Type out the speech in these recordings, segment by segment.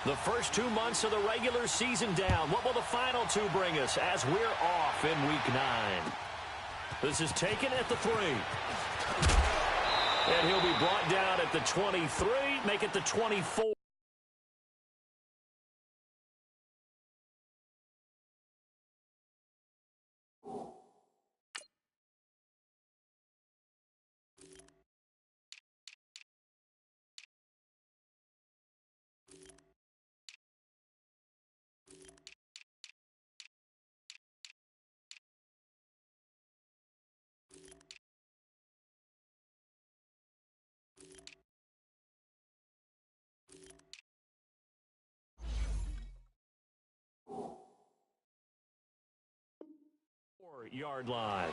The first 2 months of the regular season down. What will the final 2 bring us as we're off in Week 9? This is taken at the 3. And he'll be brought down at the 23, make it the 24. Yard line.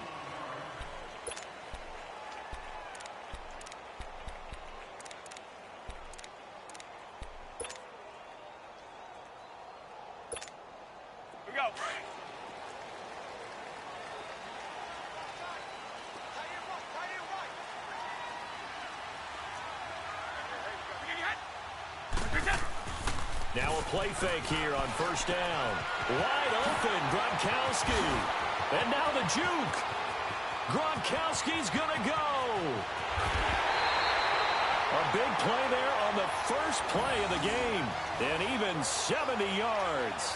We go. Now a play fake here on first down. Wide open, Gronkowski. And now the juke. Gronkowski's going to go. A big play there on the first play of the game. And even 70 yards.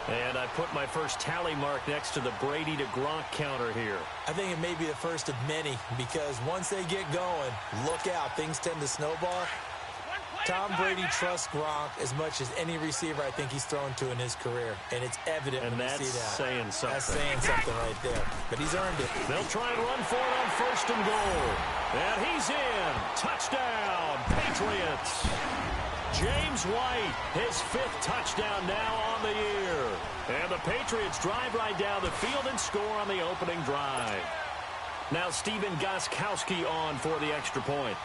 And I put my first tally mark next to the Brady to Gronk counter here. I think it may be the first of many because once they get going, look out. Things tend to snowball. Tom Brady trusts Gronk as much as any receiver I think he's thrown to in his career. And it's evident when you see that. And that's saying something. That's saying something right there. But he's earned it. They'll try and run for it on first and goal. And he's in. Touchdown, Patriots. James White, his 5th touchdown now on the year. And the Patriots drive right down the field and score on the opening drive. Now Stephen Gostkowski on for the extra point.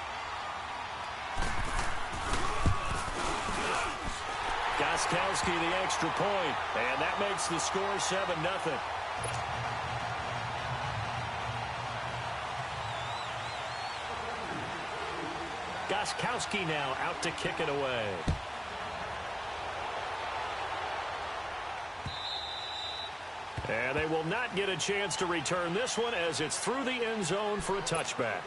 Gostkowski the extra point, and that makes the score 7-0. Gostkowski now out to kick it away. And they will not get a chance to return this one as it's through the end zone for a touchback.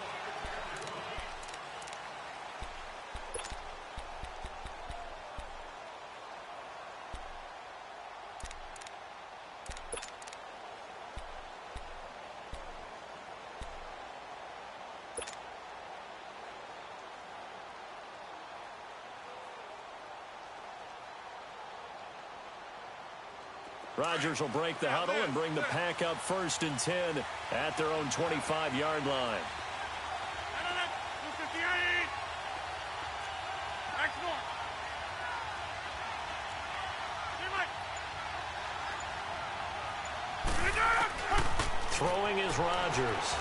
Rodgers will break the huddle and bring the pack up 1st and 10 at their own 25-yard line. Throwing is Rodgers.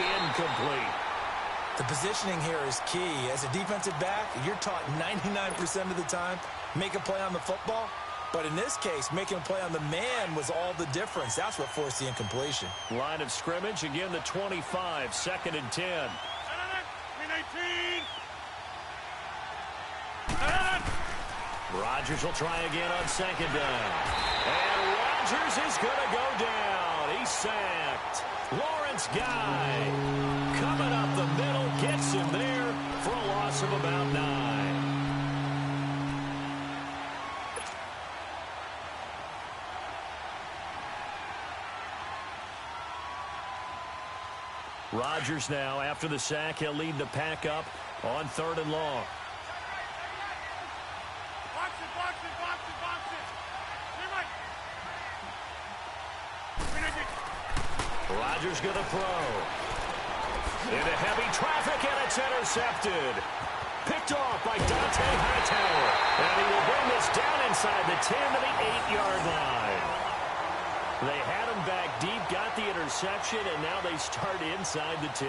Incomplete. The positioning here is key. As a defensive back, you're taught 99% of the time, make a play on the football. But in this case, making a play on the man was all the difference. That's what forced the incompletion. Line of scrimmage, again the 25, 2nd and 10. Rodgers will try again on 2nd down. And Rodgers is going to go down. He's sacked. Lawrence Guy coming up the middle, gets him there for a loss of about 9. Rodgers now, after the sack, he'll lead the pack up on 3rd and long. Rodgers going to throw. Into heavy traffic, and it's intercepted. Picked off by Dante Hightower. And he will bring this down inside the 10 to the 8-yard line. They had him back deep, got the interception, and now they start inside the 10.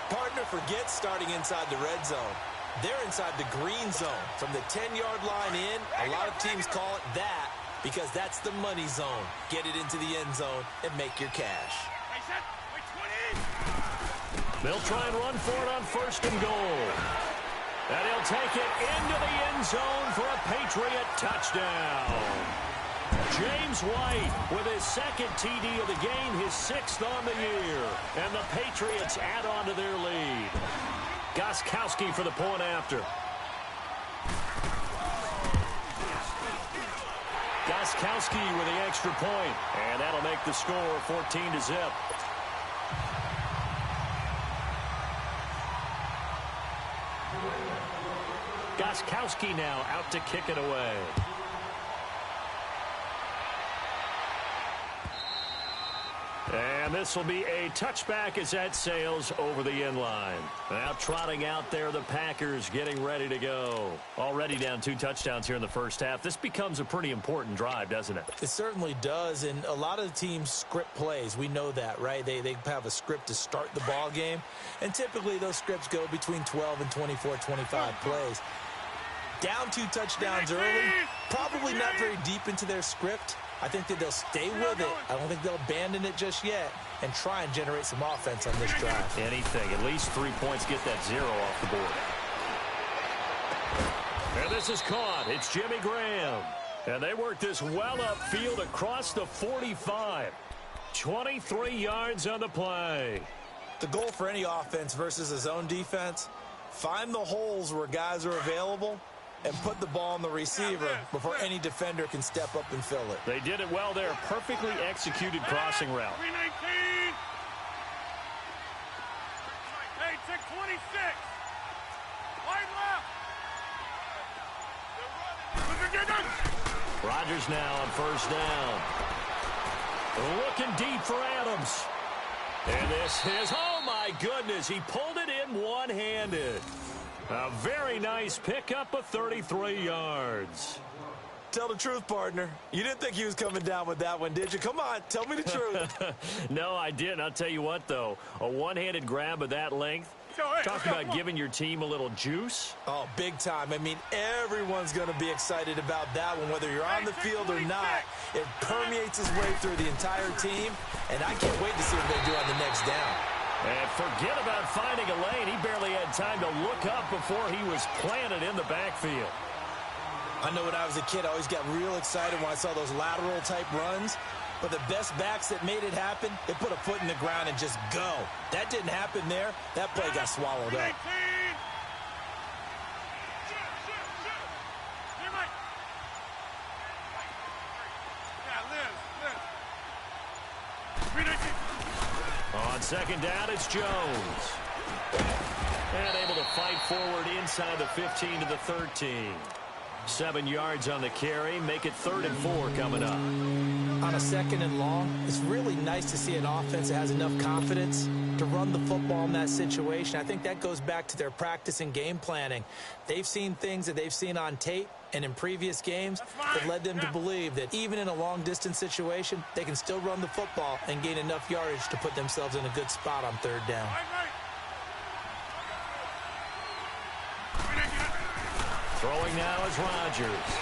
Partner forgets starting inside the red zone. They're inside the green zone. From the 10-yard line in, a lot of teams call it that because that's the money zone. Get it into the end zone and make your cash. They'll try and run for it on 1st and goal. And he'll take it into the end zone for a Patriot touchdown. James White with his second TD of the game, his 6th on the year. And the Patriots add on to their lead. Gostkowski for the point after. Gostkowski with the extra point. And that'll make the score 14-0. Gostkowski now out to kick it away. And this will be a touchback as that sails over the end line. Now trotting out there, the Packers getting ready to go. Already down 2 touchdowns here in the first half. This becomes a pretty important drive, doesn't it? It certainly does, and a lot of the teams script plays. We know that, right? They have a script to start the ball game, and typically those scripts go between 12 and 24, 25 plays. Down 2 touchdowns early, probably not very deep into their script. I think that they'll stay with it. I don't think they'll abandon it just yet and try and generate some offense on this drive. Anything. At least 3 points, get that 0 off the board. And this is caught. It's Jimmy Graham. And they work this well upfield across the 45. 23 yards on the play. The goal for any offense versus a zone defense, find the holes where guys are available and put the ball on the receiver before any defender can step up and fill it. They did it well there. Perfectly executed crossing route. 319. Hey, 626. Wide left. Rodgers now on first down. Looking deep for Adams. And this is, oh my goodness, he pulled it in one-handed. A very nice pickup of 33 yards. Tell the truth, partner. You didn't think he was coming down with that one, did you? Come on, tell me the truth. No, I didn't. I'll tell you what, though. A one-handed grab of that length. Talk about giving your team a little juice. Oh, big time. I mean, everyone's going to be excited about that one, whether you're on the field or not. It permeates his way through the entire team, and I can't wait to see what they do on the next down. And forget about finding a lane. He barely had time to look up before he was planted in the backfield. I know when I was a kid, I always got real excited when I saw those lateral-type runs. But the best backs that made it happen, they put a foot in the ground and just go. That didn't happen there. That play got swallowed up. On second down, it's Jones. And able to fight forward inside the 15 to the 13. 7 yards on the carry. Make it 3rd and 4 coming up. On a 2nd and long, it's really nice to see an offense that has enough confidence to run the football in that situation. I think that goes back to their practice and game planning. They've seen things that they've seen on tape and in previous games that led them to believe that even in a long-distance situation, they can still run the football and gain enough yardage to put themselves in a good spot on 3rd down. Throwing now is Rodgers.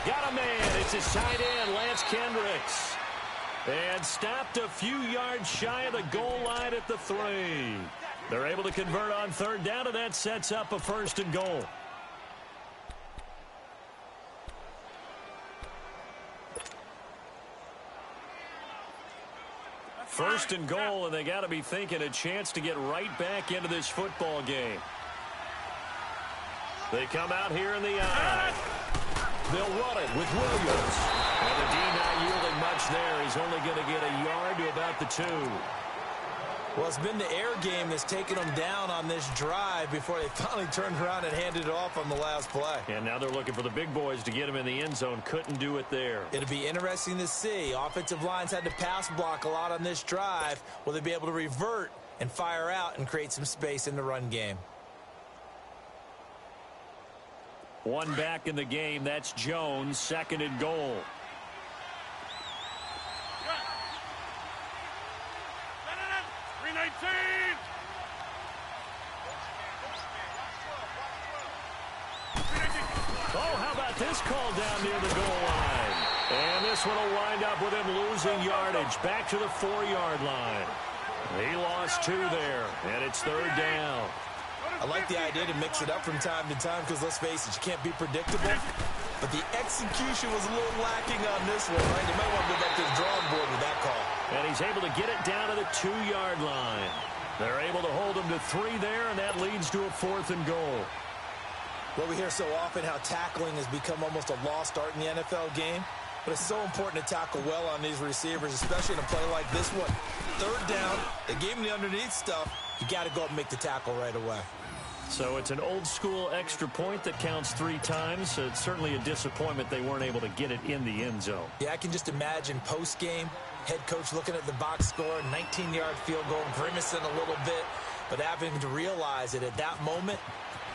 Got a man. It's his tight end, Lance Kendricks. And stopped a few yards shy of the goal line at the 3. They're able to convert on 3rd down, and that sets up a 1st and goal. First and goal, and they got to be thinking a chance to get right back into this football game. They come out here in the eye. They'll run it with Williams. And the D not yielding much there. He's only going to get a yard to about the 2. Well, it's been the air game that's taken them down on this drive before they finally turned around and handed it off on the last play. And now they're looking for the big boys to get him in the end zone. Couldn't do it there. It'll be interesting to see. Offensive lines had to pass block a lot on this drive. Will they be able to revert and fire out and create some space in the run game? One back in the game. That's Jones. 2nd and goal. Oh, how about this call down near the goal line? And this one will wind up with him losing yardage. Back to the 4-yard line. He lost 2 there, and it's 3rd down. I like the idea to mix it up from time to time because, let's face it, you can't be predictable. But the execution was a little lacking on this one, right? They might want to go back to the drawing board with that call. And he's able to get it down to the 2-yard line. They're able to hold him to 3 there, and that leads to a 4th and goal. Well, we hear so often how tackling has become almost a lost art in the NFL game. But it's so important to tackle well on these receivers, especially in a play like this one. 3rd down, they gave him the underneath stuff. You got to go up and make the tackle right away. So it's an old-school extra point that counts 3 times. So it's certainly a disappointment they weren't able to get it in the end zone. Yeah, I can just imagine post-game, head coach looking at the box score, 19-yard field goal, grimacing a little bit, but having to realize that at that moment,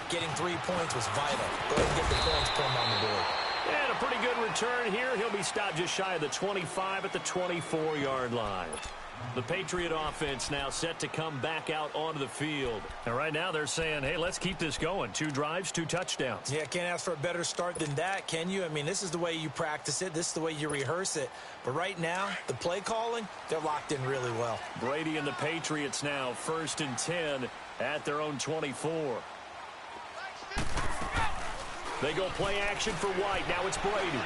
getting 3 points was vital. Go ahead and get the points, put them on the board. And a pretty good return here. He'll be stopped just shy of the 25 at the 24-yard line. The Patriot offense now set to come back out onto the field. And right now they're saying, hey, let's keep this going. 2 drives, 2 touchdowns. Yeah, can't ask for a better start than that, can you? I mean, this is the way you practice it. This is the way you rehearse it. But right now, the play calling, they're locked in really well. Brady and the Patriots now 1st and 10 at their own 24. They go play action for White. Now it's Brady.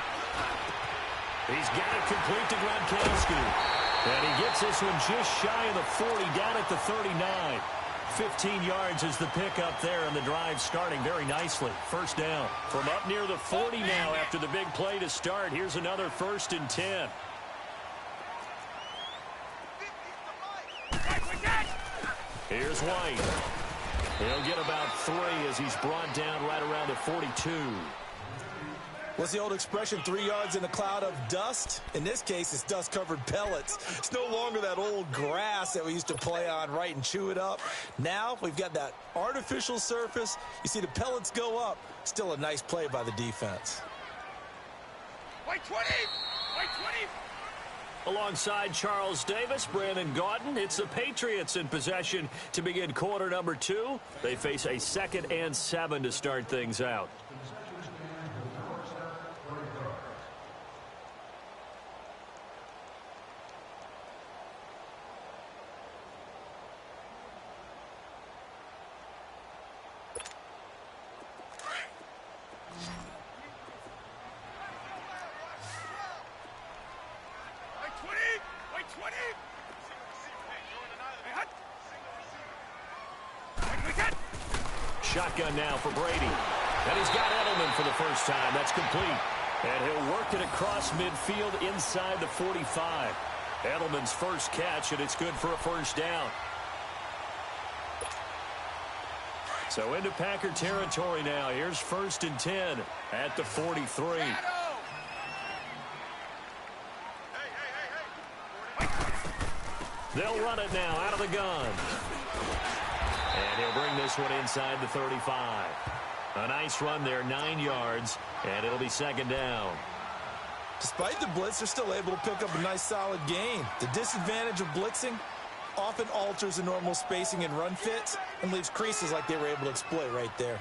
He's got it complete to Gronkowski. And he gets this one just shy of the 40, down at the 39. 15 yards is the pickup there, and the drive starting very nicely. 1st down. From up near the 40 now after the big play to start. Here's another 1st and 10. Here's White. He'll get about 3 as he's brought down right around the 42. What's the old expression, 3 yards in a cloud of dust? In this case, it's dust-covered pellets. It's no longer that old grass that we used to play on, right, and chew it up. Now we've got that artificial surface. You see the pellets go up. Still a nice play by the defense. White 20! White 20! Alongside Charles Davis, Brandon Gaudin, it's the Patriots in possession to begin quarter number 2. They face a 2nd and 7 to start things out. Shotgun now for Brady. And he's got Edelman for the first time. That's complete. And he'll work it across midfield inside the 45. Edelman's first catch, and it's good for a 1st down. So into Packer territory now. Here's 1st and 10 at the 43. They'll run it now out of the gun. And he'll bring this one inside the 35. A nice run there, 9 yards, and it'll be 2nd down. Despite the blitz, they're still able to pick up a nice solid gain. The disadvantage of blitzing often alters the normal spacing and run fits and leaves creases like they were able to exploit right there.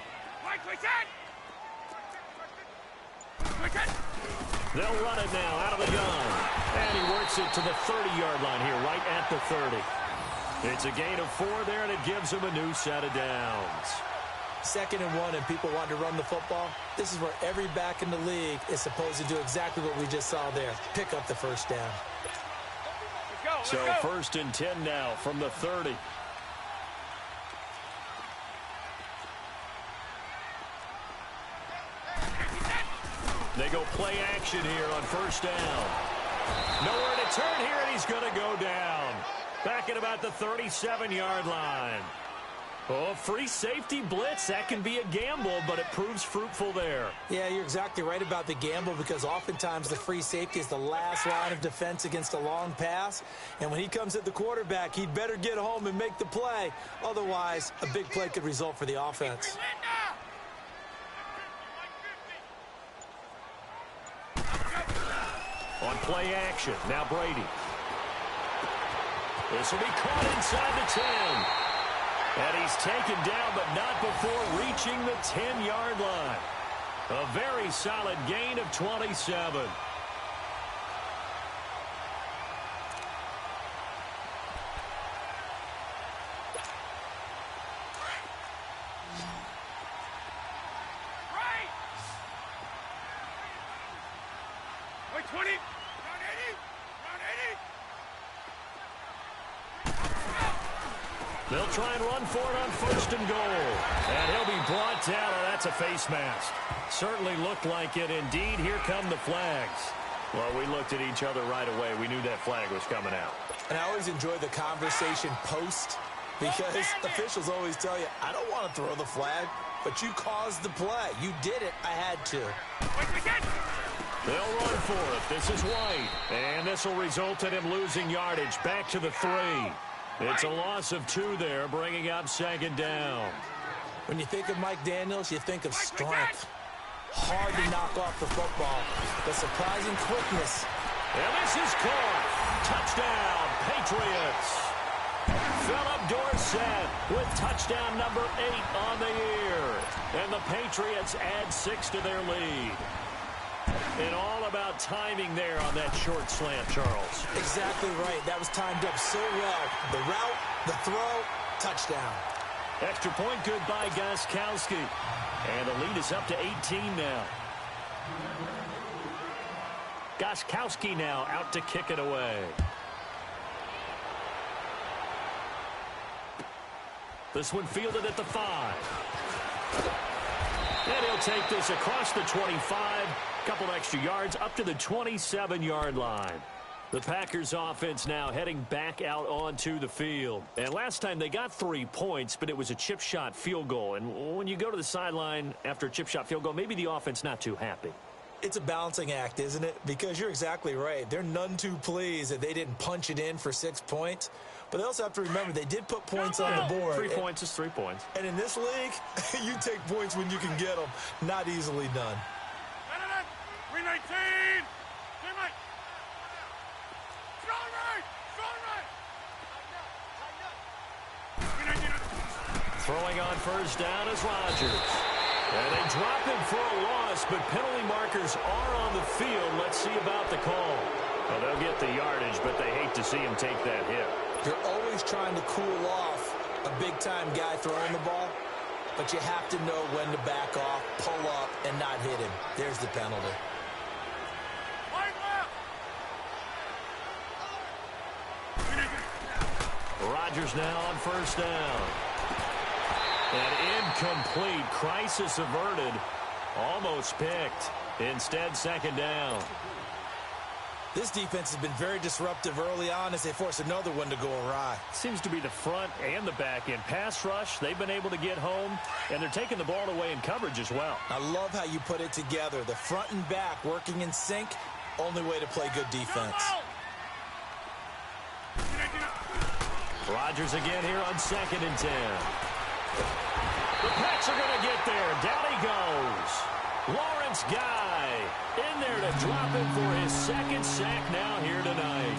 They'll run it now out of the gun. And he works it to the 30-yard line here, right at the 30. It's a gain of 4 there, and it gives him a new set of downs. 2nd and 1, and people want to run the football. This is where every back in the league is supposed to do exactly what we just saw there. Pick up the 1st down. So 1st and 10 now from the 30. They go play action here on 1st down. Nowhere to turn here, and he's going to go down. Back at about the 37-yard line. Oh, free safety blitz, that can be a gamble, but it proves fruitful there. Yeah, you're exactly right about the gamble because oftentimes the free safety is the last line of defense against a long pass. And when he comes at the quarterback, he'd better get home and make the play. Otherwise, a big play could result for the offense. On play action, now Brady. This will be caught inside the 10. And he's taken down, but not before reaching the 10-yard line. A very solid gain of 27. 20. Round 80. Round 80. They'll try and run for it on 1st and goal. And he'll be brought down. Oh, that's a face mask. Certainly looked like it. Indeed, here come the flags. Well, we looked at each other right away. We knew that flag was coming out. And I always enjoy the conversation post because officials always tell you, I don't want to throw the flag, but you caused the play. You did it. I had to. They'll run for it. This is White. And this will result in him losing yardage. Back to the 3. It's a loss of 2 there, bringing up 2nd down. When you think of Mike Daniels, you think of strength. Hard to knock off the football. The surprising quickness. And this is caught. Touchdown, Patriots. Philip Dorsett with touchdown number 8 on the year. And the Patriots add 6 to their lead. And all about timing there on that short slant, Charles. Exactly right. That was timed up so well. The route, the throw, touchdown. Extra point good by Gostkowski. And the lead is up to 18 now. Gostkowski now out to kick it away. This one fielded at the 5. And he'll take this across the 25. Couple extra yards up to the 27-yard line. The Packers offense now heading back out onto the field. And last time they got 3 points, but it was a chip shot field goal. And when you go to the sideline after a chip shot field goal, maybe the offense not too happy. It's a balancing act, isn't it? Because you're exactly right. They're none too pleased that they didn't punch it in for 6 points. But they also have to remember they did put points on the board. 3 points is 3 points. And in this league, you take points when you can get them. Not easily done. 319. Throwing on 1st down is Rodgers. And they drop him for a loss, but penalty markers are on the field. Let's see about the call. Well, they'll get the yardage, but they hate to see him take that hit. You're always trying to cool off a big-time guy throwing the ball, but you have to know when to back off, pull up, and not hit him. There's the penalty. Rodgers now on 1st down. And incomplete. Crisis averted. Almost picked. Instead, 2nd down. This defense has been very disruptive early on as they force another one to go awry. Seems to be the front and the back end. Pass rush, they've been able to get home, and they're taking the ball away in coverage as well. I love how you put it together. The front and back working in sync. Only way to play good defense. Rodgers again here on 2nd and 10. The Pats are going to get there. Down he goes. Lawrence Guy in there to drop him for his 2nd sack now here tonight.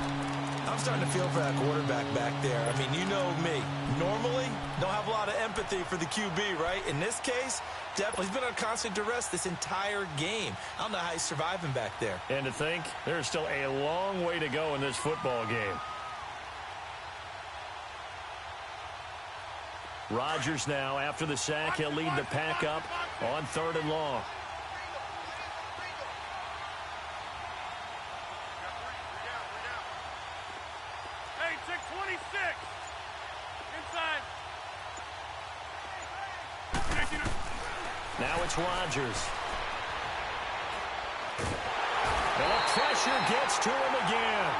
I'm starting to feel for that quarterback back there. I mean, you know me. Normally, don't have a lot of empathy for the QB, right? In this case, definitely. He's been on constant duress this entire game. I don't know how he's surviving back there. And to think, there's still a long way to go in this football game. Rodgers now, after the sack, he'll lead the pack up on 3rd and long. Hey, 626. Inside. Now it's Rodgers. And the pressure gets to him again.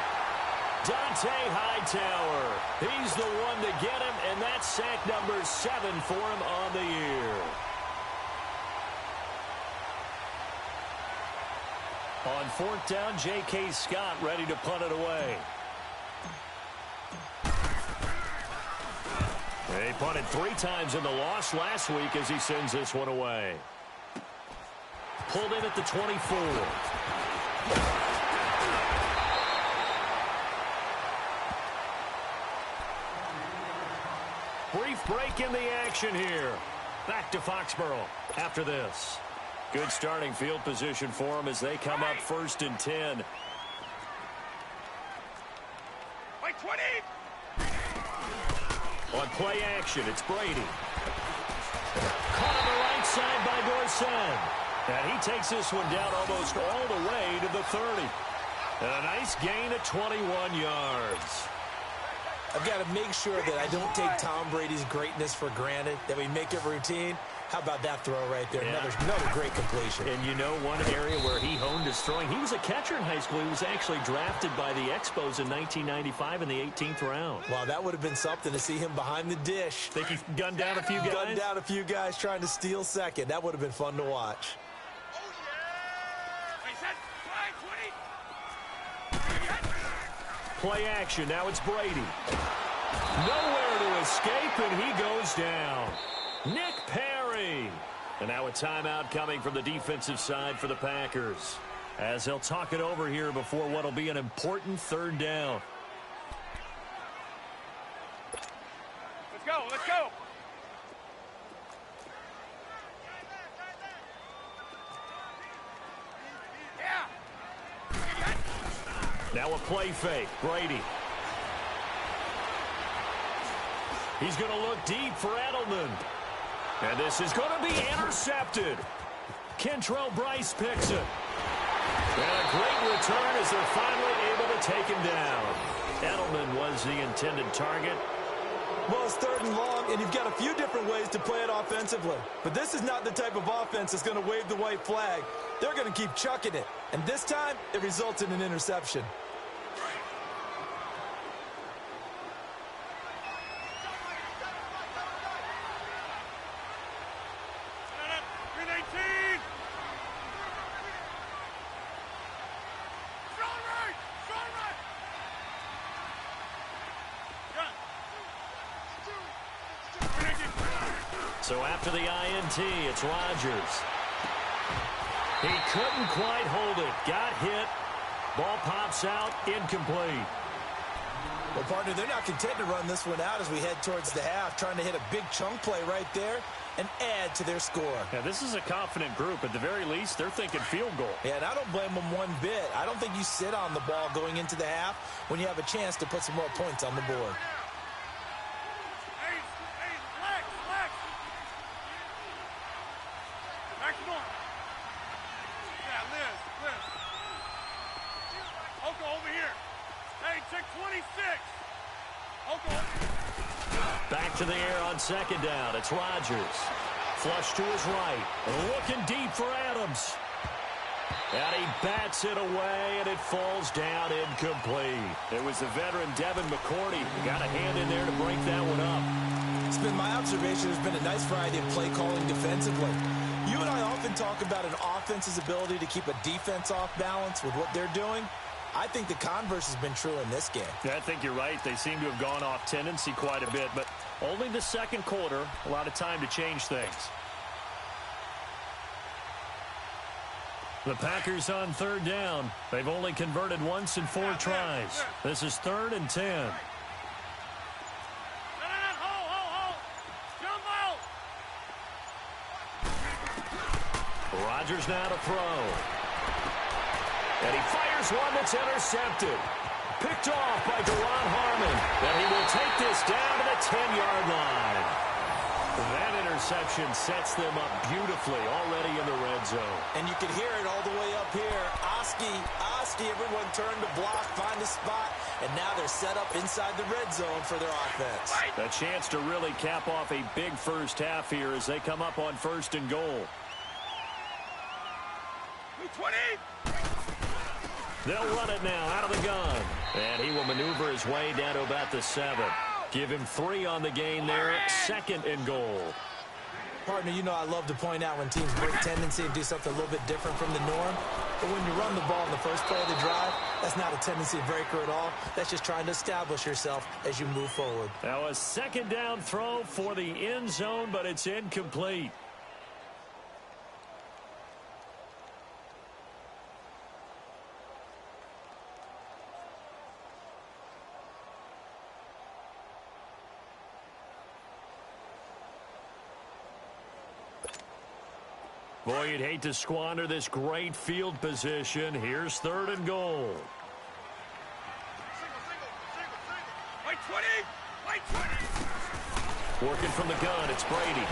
Dante Hightower, he's the one to get him, and that's sack number 7 for him on the year. On 4th down, J.K. Scott ready to punt it away. He punted 3 times in the loss last week as he sends this one away. Pulled in at the 24. Brief break in the action here. Back to Foxborough after this. Good starting field position for them as they come up 1st and 10. Wait, 20. On play action, it's Brady. Caught on the right side by Dorsett. And he takes this one down almost all the way to the 30. And a nice gain of 21 yards. I've got to make sure that I don't take Tom Brady's greatness for granted, that we make it routine. How about that throw right there? Yeah. Another great completion. And you know one area where he honed his throwing, he was a catcher in high school. He was actually drafted by the Expos in 1995 in the 18th round. Wow, that would have been something to see him behind the dish. Think he gunned down a few guys? Gunned down a few guys trying to steal second. That would have been fun to watch. Play action. Now it's Brady. Nowhere to escape, and he goes down. Nick Perry. And now a timeout coming from the defensive side for the Packers, as they'll talk it over here before what will be an important third down. Let's go, let's go. Now a play fake. Brady. He's going to look deep for Edelman. And this is going to be intercepted. Kentrell Bryce picks it. And a great return as they're finally able to take him down. Edelman was the intended target. Well, it's 3rd and long, and you've got a few different ways to play it offensively. But this is not the type of offense that's going to wave the white flag. They're going to keep chucking it. And this time, it results in an interception. So after the INT, it's Rodgers. He couldn't quite hold it. Got hit. Ball pops out. Incomplete. Well, partner, they're not content to run this one out as we head towards the half, trying to hit a big chunk play right there and add to their score. Yeah, this is a confident group. At the very least, they're thinking field goal. Yeah, and I don't blame them one bit. I don't think you sit on the ball going into the half when you have a chance to put some more points on the board. Back to the air on 2nd down. It's Rodgers. Flush to his right. Looking deep for Adams. And he bats it away, and it falls down incomplete. It was the veteran Devin McCourty who got a hand in there to break that one up. It's been my observation there's been a nice variety of play calling defensively. You and I often talk about an offense's ability to keep a defense off balance with what they're doing. I think the converse has been true in this game. Yeah, I think you're right. They seem to have gone off tendency quite a bit, but only the 2nd quarter, a lot of time to change things. The Packers on 3rd down. They've only converted once in 4 tries. This is 3rd and 10. Rodgers now to throw. And he fires one that's intercepted. Picked off by Deron Harmon. And he will take this down to the 10-yard line. That interception sets them up beautifully already in the red zone. And you can hear it all the way up here. Oski, everyone turned to block, find a spot, and now they're set up inside the red zone for their offense. A chance to really cap off a big first half here as they come up on 1st and goal. 20! They'll run it now out of the gun. And he will maneuver his way down to about the 7. Give him 3 on the gain there. 2nd and goal. Partner, you know I love to point out when teams break tendency and do something a little bit different from the norm. But when you run the ball in the first play of the drive, that's not a tendency breaker at all. That's just trying to establish yourself as you move forward. Now a 2nd down throw for the end zone, but it's incomplete. Boy, you'd hate to squander this great field position. Here's 3rd and goal. Wait, 20! Wait, 20! Working from the gun, it's Brady.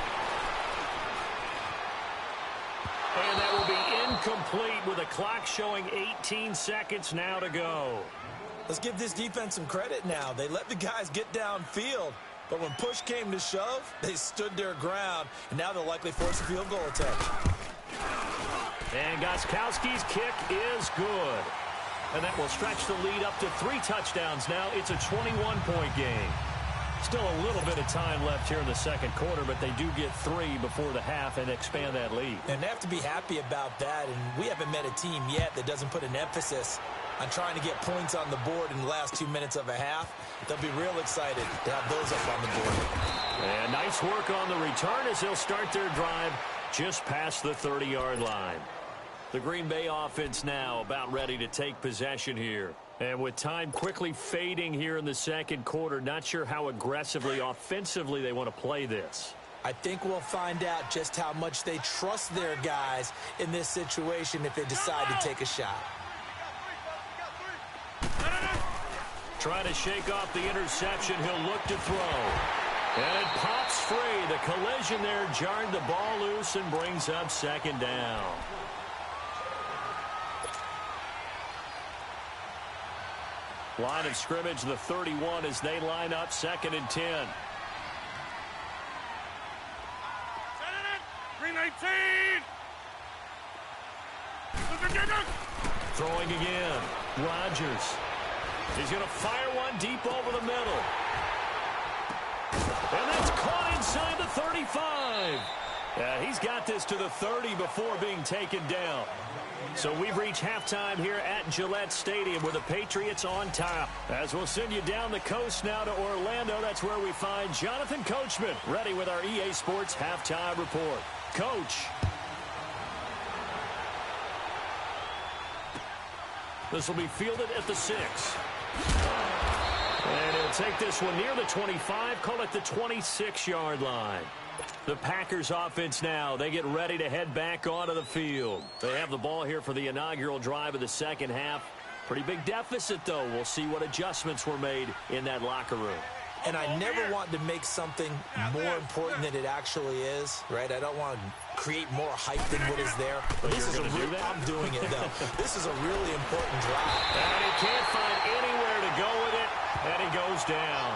And that will be Incomplete with a clock showing 18 seconds now to go. Let's give this defense some credit now. They let the guys get downfield, but when push came to shove, they stood their ground, and now they'll likely force a field goal attempt. And Gostkowski's kick is good. And that will stretch the lead up to 3 touchdowns now. It's a 21-point game. Still a little bit of time left here in the second quarter, but they do get 3 before the half and expand that lead. And they have to be happy about that, and we haven't met a team yet that doesn't put an emphasis on trying to get points on the board in the last 2 minutes of a half. They'll be real excited to have those up on the board. And nice work on the return as they'll start their drive just past the 30-yard line. The Green Bay offense now about ready to take possession here. And with time quickly fading here in the second quarter, not sure how aggressively, offensively they want to play this. I think we'll find out just how much they trust their guys in this situation if they decide to take a shot. Trying to shake off the interception, he'll look to throw. And it pops free. The collision there jarred the ball loose and brings up second down. Line of scrimmage, the 31, as they line up 2nd and 10. 319! Throwing again. Rodgers. He's going to fire one deep over the middle. And that's caught inside the 35. He's got this to the 30 before being taken down. So we've reached halftime here at Gillette Stadium with the Patriots on top. As we'll send you down the coast now to Orlando, that's where we find Jonathan Coachman ready with our EA Sports halftime report. Coach. This will be fielded at the 6. And he'll take this one near the 25, call it the 26-yard line. The Packers offense now, they get ready to head back onto the field. They have the ball here for the inaugural drive of the second half. Pretty big deficit, though. We'll see what adjustments were made in that locker room. And I never want to make something more important than it actually is, right? I don't want to create more hype than what is there. But this is I'm doing it, though. This is a really important drive. And he can't find anywhere to go with it, and he goes down.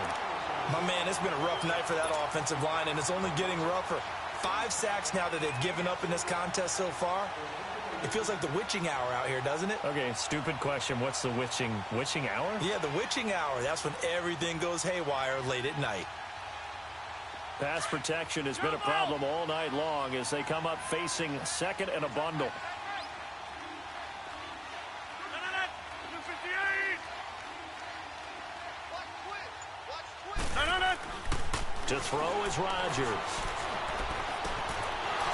My man, it's been a rough night for that offensive line, and it's only getting rougher. 5 sacks now that they've given up in this contest so far. It feels like the witching hour out here, doesn't it? Okay, stupid question. What's the witching hour? Yeah, the witching hour. That's when everything goes haywire late at night. Pass protection has been a problem all night long as they come up facing 2nd and a bundle. To throw is Rodgers.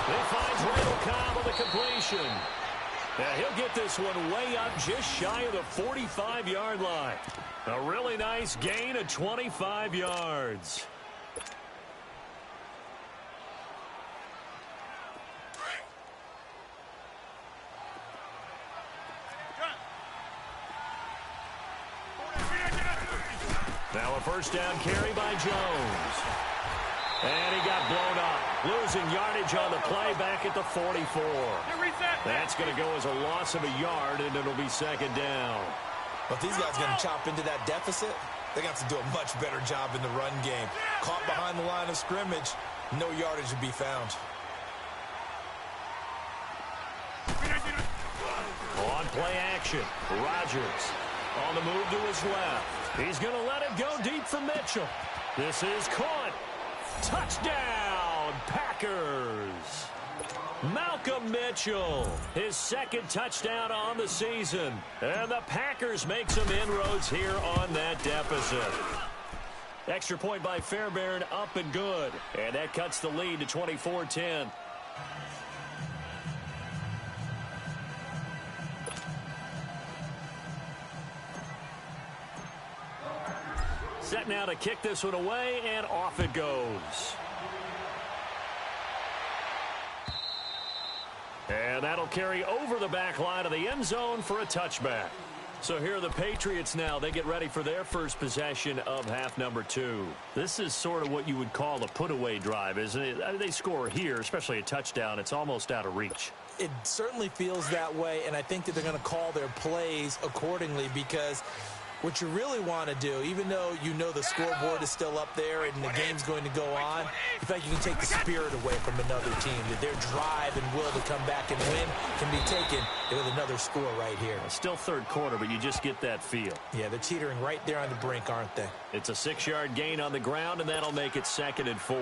He finds Randall Cobb on the completion. Now he'll get this one way up just shy of the 45-yard line. A really nice gain of 25 yards. Now a first down carry by Jones. And he got blown up. Losing yardage on the play back at the 44. That's going to go as a loss of a yard, and it'll be second down. But these guys are going to chop into that deficit. They got to do a much better job in the run game. Caught behind the line of scrimmage, no yardage to be found. On play action, Rodgers on the move to his left. He's going to let it go deep for Mitchell. This is caught. Touchdown, Packers. Malcolm Mitchell, his 2nd touchdown on the season. And the Packers make some inroads here on that deficit. Extra point by Fairbairn, up and good. And that cuts the lead to 24-10. Set now to kick this one away, and off it goes. And that'll carry over the back line of the end zone for a touchback. So here are the Patriots now. They get ready for their first possession of half number 2. This is sort of what you would call a put-away drive, isn't it? I mean, they score here, especially a touchdown. It's almost out of reach. It certainly feels that way, and I think that they're going to call their plays accordingly, because what you really want to do, even though you know the scoreboard is still up there and the game's going to go on, in fact, you can take the spirit away from another team, that their drive and will to come back and win can be taken with another score right here. Still third quarter, but you just get that feel. Yeah, they're teetering right there on the brink, aren't they? It's a 6-yard gain on the ground, and that'll make it 2nd and 4.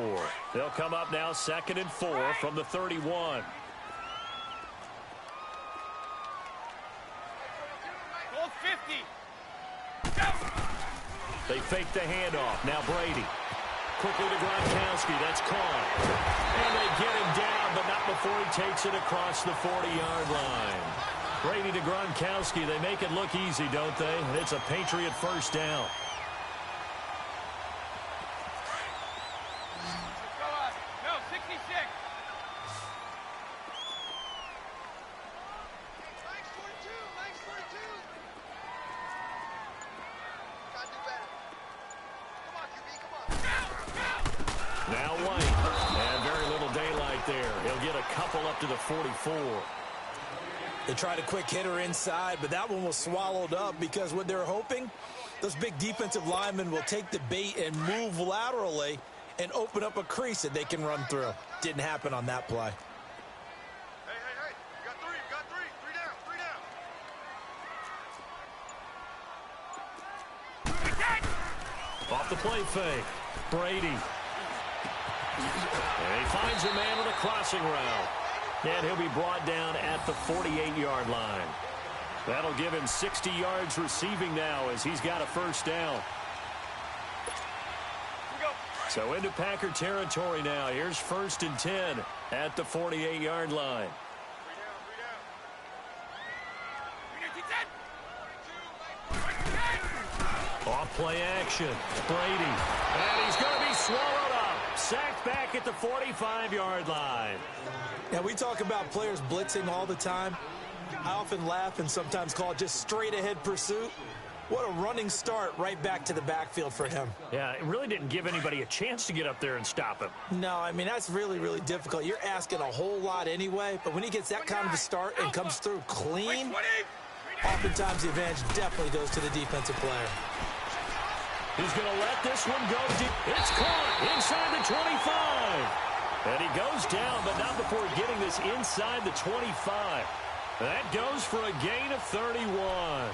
They'll come up now 2nd and 4 from the 31. They fake the handoff. Now Brady. Quickly to Gronkowski. That's caught. And they get him down, but not before he takes it across the 40-yard line. Brady to Gronkowski. They make it look easy, don't they? It's a Patriot first down. No, 66. Now White, and very little daylight there. He'll get a couple up to the 44. They tried a quick hitter inside, but that one was swallowed up, because what they're hoping, those big defensive linemen will take the bait and move laterally and open up a crease that they can run through. Didn't happen on that play. Hey. You got three. Three down. Off the play fake. Brady. And he finds a man with a crossing route. And he'll be brought down at the 48-yard line. That'll give him 60 yards receiving now, as he's got a first down. So into Packer territory now. Here's 1st and 10 at the 48-yard line. Off play action. Brady. And he's going to be swallowed up. Sacked back at the 45-yard line. Now, we talk about players blitzing all the time. I often laugh and sometimes call it just straight-ahead pursuit. What a running start right back to the backfield for him. Yeah, it really didn't give anybody a chance to get up there and stop him. No, I mean, that's really, really difficult. You're asking a whole lot anyway, but when he gets that kind of a start and comes through clean, oftentimes the advantage definitely goes to the defensive player. He's going to let this one go deep. It's caught inside the 25. And he goes down, but not before getting this inside the 25. That goes for a gain of 31.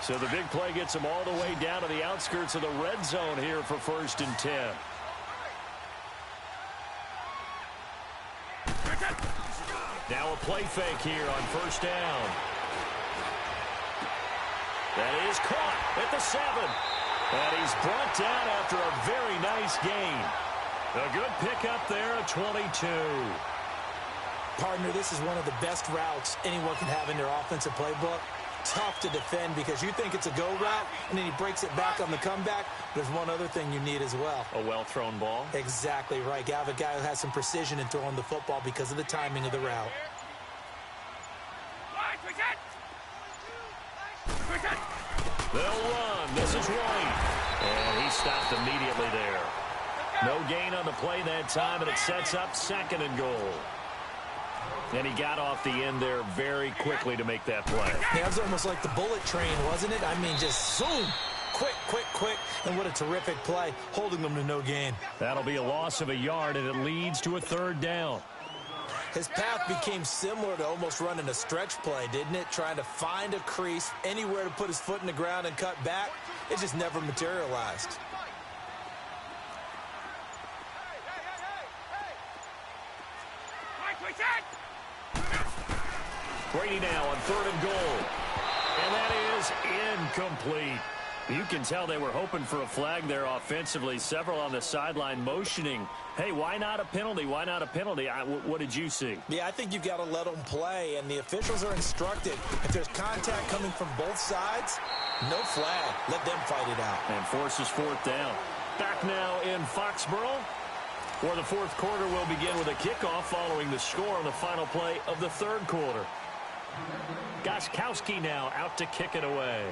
So the big play gets him all the way down to the outskirts of the red zone here for 1st and 10. Now a play fake here on 1st down. That is caught at the 7. And he's brought down after a very nice gain. A good pickup there at 22. Partner, this is one of the best routes anyone can have in their offensive playbook. Tough to defend because you think it's a go route, and then he breaks it back on the comeback. There's one other thing you need as well. A well-thrown ball. Exactly right. You have a guy who has some precision in throwing the football because of the timing of the route. They'll run. This is White. And he stopped immediately there. No gain on the play that time, and it sets up 2nd and goal. And he got off the end there very quickly to make that play. Yeah, it was almost like the bullet train, wasn't it? I mean, just zoom. Quick. And what a terrific play, holding them to no gain. That'll be a loss of a yard, and it leads to a 3rd down. His path became similar to almost running a stretch play, didn't it? Trying to find a crease, anywhere to put his foot in the ground and cut back. It just never materialized. Brady now on 3rd and goal. And that is incomplete. You can tell they were hoping for a flag there offensively. Several on the sideline motioning, hey, why not a penalty? Why not a penalty? What did you see? Yeah, I think you've got to let them play, and the officials are instructed. If there's contact coming from both sides, no flag. Let them fight it out. And forces 4th down. Back now in Foxborough, where the 4th quarter will begin with a kickoff following the score on the final play of the 3rd quarter. Gostkowski now out to kick it away.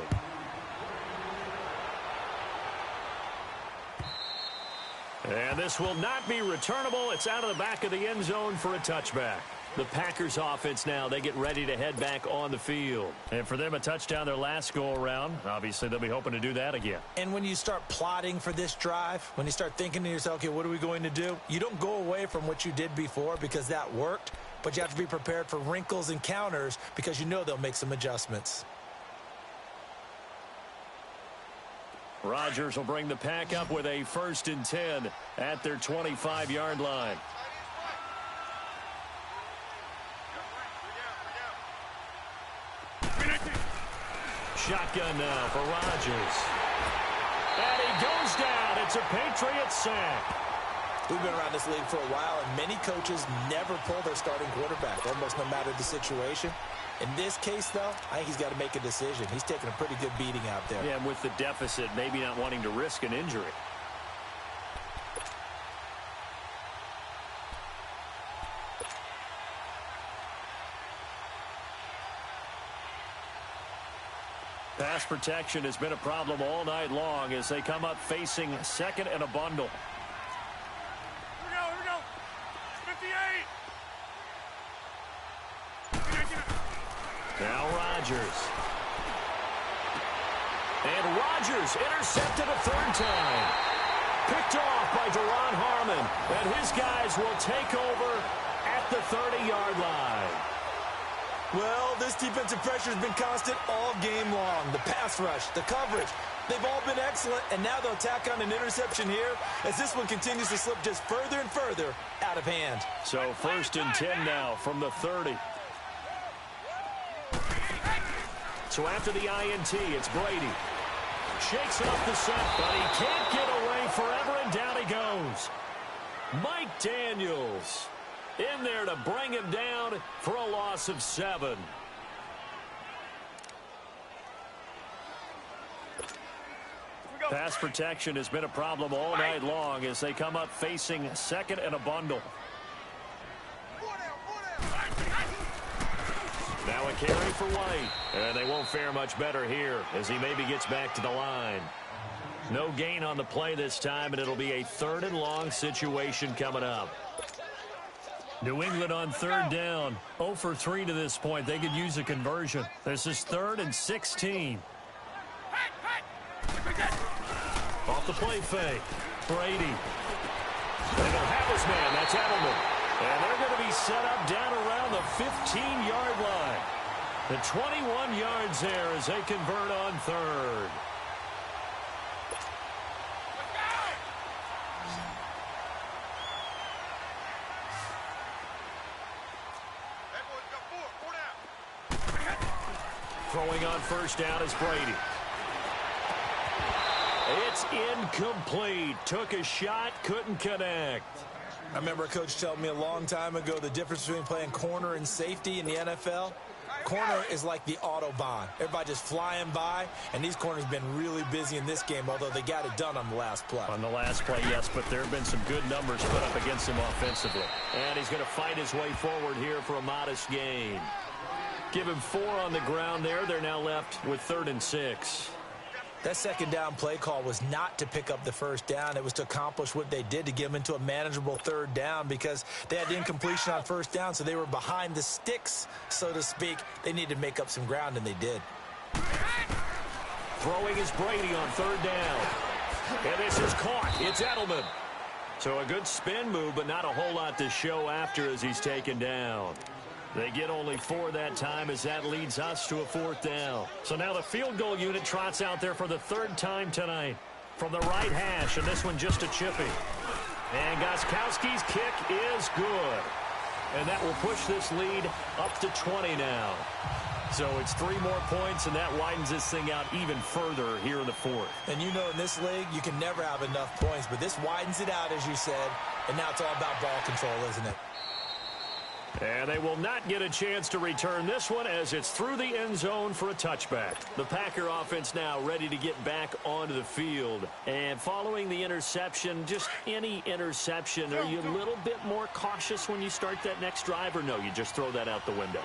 And this will not be returnable. It's out of the back of the end zone for a touchback. The Packers offense now, they get ready to head back on the field. And for them, a touchdown their last go-around. Obviously, they'll be hoping to do that again. And when you start plotting for this drive, when you start thinking to yourself, okay, what are we going to do? You don't go away from what you did before because that worked, but you have to be prepared for wrinkles and counters because you know they'll make some adjustments. Rodgers will bring the pack up with a 1st and 10 at their 25-yard line. Shotgun now for Rodgers. And he goes down. It's a Patriots sack. We've been around this league for a while, and many coaches never pull their starting quarterback, almost no matter the situation. In this case, though, I think he's got to make a decision. He's taking a pretty good beating out there. Yeah, and with the deficit, maybe not wanting to risk an injury. Pass protection has been a problem all night long as they come up facing 2nd and a bundle. Here we go. 58. Now Rodgers. And Rodgers intercepted a 3rd time. Picked off by Deron Harmon. And his guys will take over at the 30-yard line. Well, this defensive pressure has been constant all game long. The pass rush, the coverage, they've all been excellent, and now they'll tack on an interception here as this one continues to slip just further and further out of hand. So 1st and 10 now from the 30. So after the INT, it's Brady. Shakes off the set, but he can't get away forever, and down he goes. Mike Daniels in there to bring him down for a loss of 7. Pass protection has been a problem all night long as they come up facing 2nd and a bundle. Now a carry for White. And they won't fare much better here as he maybe gets back to the line. No gain on the play this time, and it'll be a 3rd and long situation coming up. New England on 3rd down. 0 for 3 to this point. They could use a conversion. This is 3rd and 16. Off the play fake. Brady. They don't have his man. That's Edelman. And they're going to be set up down around the 15-yard line. The 21 yards there as they convert on 3rd. Throwing on 1st down is Brady. It's incomplete. Took a shot, couldn't connect. I remember a coach telling me a long time ago the difference between playing corner and safety in the NFL. Corner is like the Autobahn. Everybody just flying by, and these corners have been really busy in this game, although they got it done on the last play. On the last play, yes, but there have been some good numbers put up against him offensively. And he's going to fight his way forward here for a modest gain. Give him 4 on the ground there. They're now left with 3rd and 6. That 2nd down play call was not to pick up the 1st down. It was to accomplish what they did to get them into a manageable 3rd down because they had incompletion on 1st down, so they were behind the sticks, so to speak. They needed to make up some ground, and they did. Throwing is Brady on 3rd down. And this is caught. It's Edelman. So a good spin move, but not a whole lot to show after as he's taken down. They get only 4 that time as that leads us to a 4th down. So now the field goal unit trots out there for the 3rd time tonight from the right hash, and this one just a chippy. And Gostkowski's kick is good. And that will push this lead up to 20 now. So it's 3 more points, and that widens this thing out even further here in the 4th. And you know in this league, you can never have enough points, but this widens it out, as you said, and now it's all about ball control, isn't it? And they will not get a chance to return this one as it's through the end zone for a touchback. The Packer offense now ready to get back onto the field. And following the interception, just any interception, are you a little bit more cautious when you start that next drive, or no, you just throw that out the window?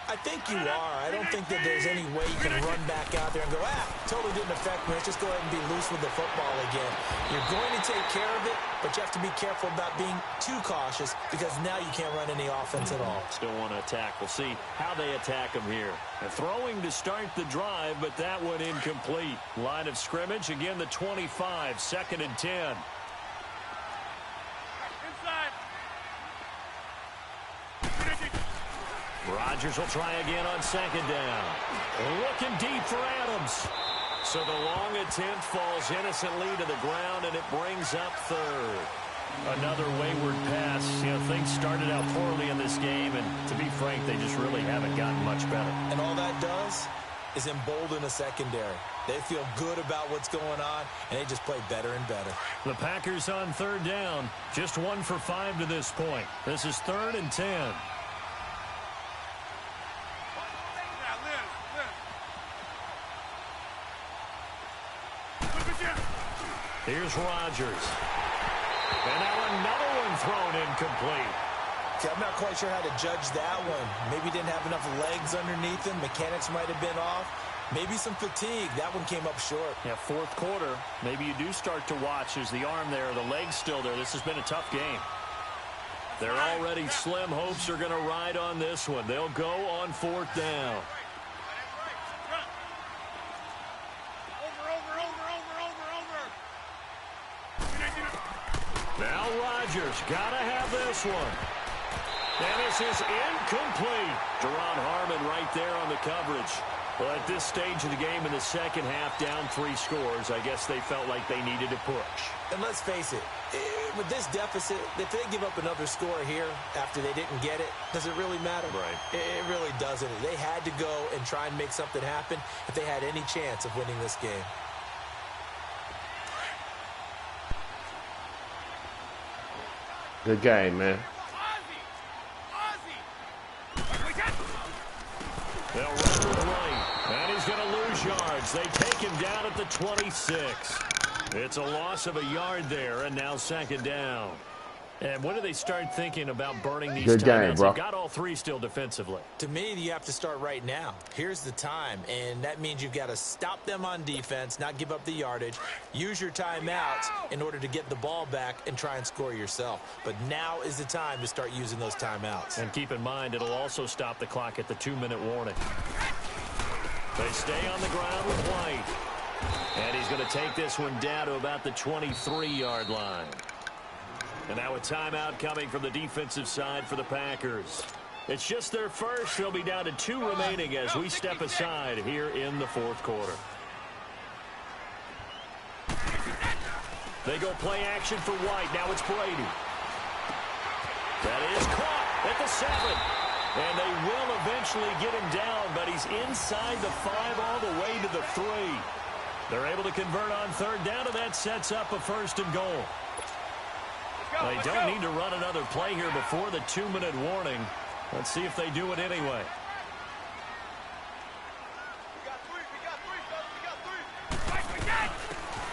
I think you are. I don't think that there's any way you can run back out there and go, totally didn't affect me. Let's just go ahead and be loose with the football again. You're going to take care of it, but you have to be careful about being too cautious because now you can't run any offense at all. Still want to attack. We'll see how they attack them here. They're throwing to start the drive, but that one incomplete. Line of scrimmage, again the 25, 2nd and 10. Rodgers will try again on 2nd down. Looking deep for Adams. So the long attempt falls innocently to the ground, and it brings up 3rd. Another wayward pass. You know, things started out poorly in this game, and to be frank, they just really haven't gotten much better. And all that does is embolden a secondary. They feel good about what's going on, and they just play better and better. The Packers on 3rd down. Just 1 for 5 to this point. This is 3rd and 10. Here's Rodgers. And now another one thrown incomplete. See, I'm not quite sure how to judge that one. Maybe didn't have enough legs underneath him. Mechanics might have been off. Maybe some fatigue. That one came up short. Yeah, 4th quarter. Maybe you do start to watch. Is the arm there, the leg's still there? This has been a tough game. They're already slim hopes are going to ride on this one. They'll go on 4th down. Now Rodgers got to have this one. And this is incomplete. Jerron Harmon right there on the coverage. Well, at this stage of the game in the second half, down 3 scores, I guess they felt like they needed to push. And let's face it, with this deficit, if they give up another score here after they didn't get it, does it really matter? Right. It really doesn't. They had to go and try and make something happen if they had any chance of winning this game. Good game, man. They'll run to the right, and he's going to lose yards. They take him down at the 26. It's a loss of a yard there, and now 2nd down. And when do they start thinking about burning these Good timeouts? game, bro. They've got all 3 still defensively. To me, you have to start right now. Here's the time, and that means you've got to stop them on defense, not give up the yardage, use your timeouts in order to get the ball back and try and score yourself. But now is the time to start using those timeouts. And keep in mind, it'll also stop the clock at the 2-minute warning. They stay on the ground with White. And he's going to take this one down to about the 23-yard line. And now a timeout coming from the defensive side for the Packers. It's just their first. They'll be down to 2 remaining as we step aside here in the 4th quarter. They go play action for White. Now it's Brady. That is caught at the 7. And they will eventually get him down, but he's inside the 5 all the way to the 3. They're able to convert on 3rd down, and that sets up a 1st and goal. They don't need to run another play here before the 2-minute warning. Let's see if they do it anyway.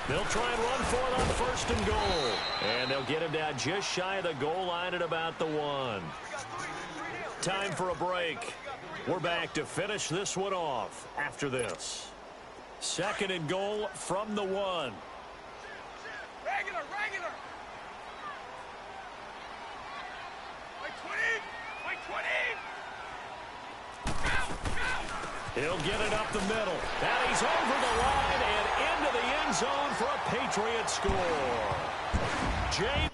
They'll try and run for it on 1st and goal. And they'll get him down just shy of the goal line at about the 1. Time for a break. We're back to finish this one off after this. 2nd and goal from the 1. Regular. He'll get it up the middle. And he's over the line and into the end zone for a Patriot score. James.